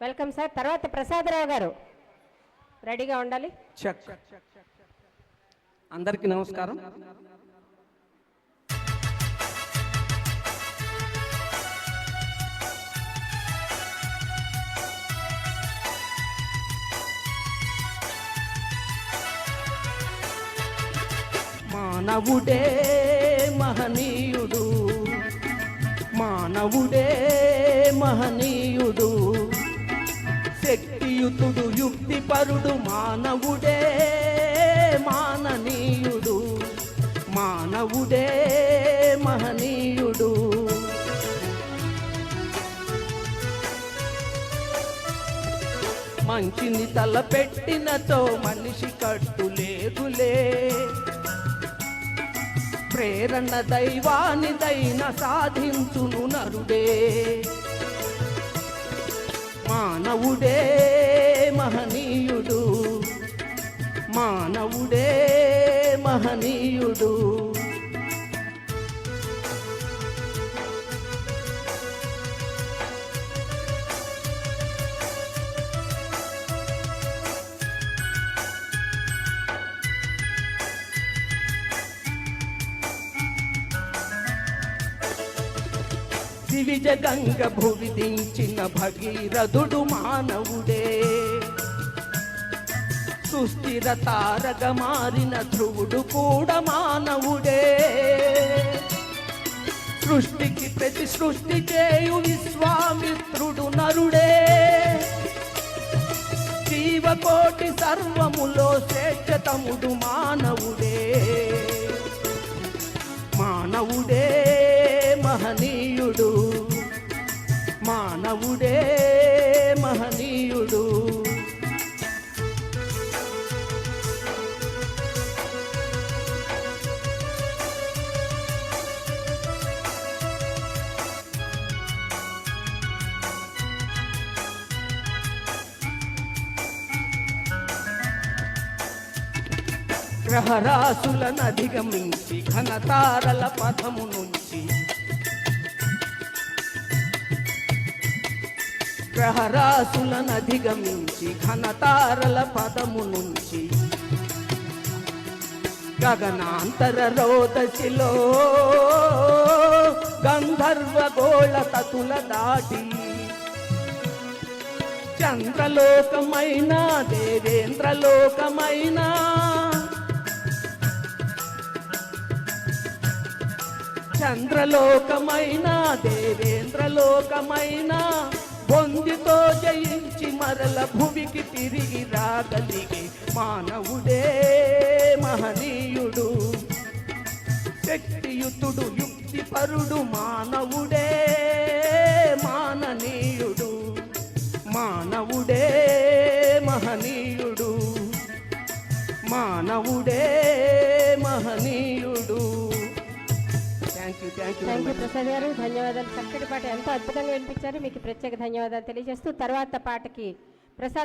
Welcome sir. తర్వాత ప్రసాదరావు గారు రెడీగా ఉండాలి. చెక్. అందరికీ నమస్కారం. మానవుడే మహనీయుడు, మానవుడే మహనీయుడు, శక్తియుతుడు యుక్తిపరుడు, మానవుడే మాననీయుడు, మానవుడే మహనీయుడు. మంచిని తలపెట్టినతో మనిషి కట్టులేదులే, ప్రేరణ దైవానిదైన సాధించును నరుడే. మానవుడే మహనీయుడు, మానవుడే మహనీయుడు. దివిజ గంగ భువి దించిన భగీరథుడు మానవుడే, సుస్థిర తారగ మారిన ధ్రువుడు కూడా మానవుడే. సృష్టికి ప్రతి సృష్టి చేయు విశ్వామిత్రుడు నరుడే, జీవకోటి సర్వములో శ్రేష్ఠతముడు మానవుడే. మానవుడే మహనీయుడు, మానవుడే మహనీయుడు. గ్రహరాశులను అధిగమించి ఘనతారల పథము నుంచి, గ్రహరాశులను అధిగమించి ఘనతారల పదము నుంచి, గగనాంతర రోదశిలో గంధర్వ గోళ తతుల దాటి, చంద్రలోకమైన దేవేంద్రలోకమైన, చంద్రలోకమైన దేవేంద్రలోకమైన, బొందితో జయించి మరల భువికి తిరిగి రాగలిగే మానవుడే మహనీయుడు, శక్తియుతుడు యుక్తిపరుడు, మానవుడే మాననీయుడు, మానవుడే మహనీయుడు, మానవుడే మహనీయుడు. థ్యాంక్ యూ ప్రసాద్ గారు, ధన్యవాదాలు. చక్కటి పాట ఎంతో అద్భుతంగా వినిపించారు. మీకు ప్రత్యేక ధన్యవాదాలు తెలియజేస్తూ తర్వాత పాటకి ప్రసాద్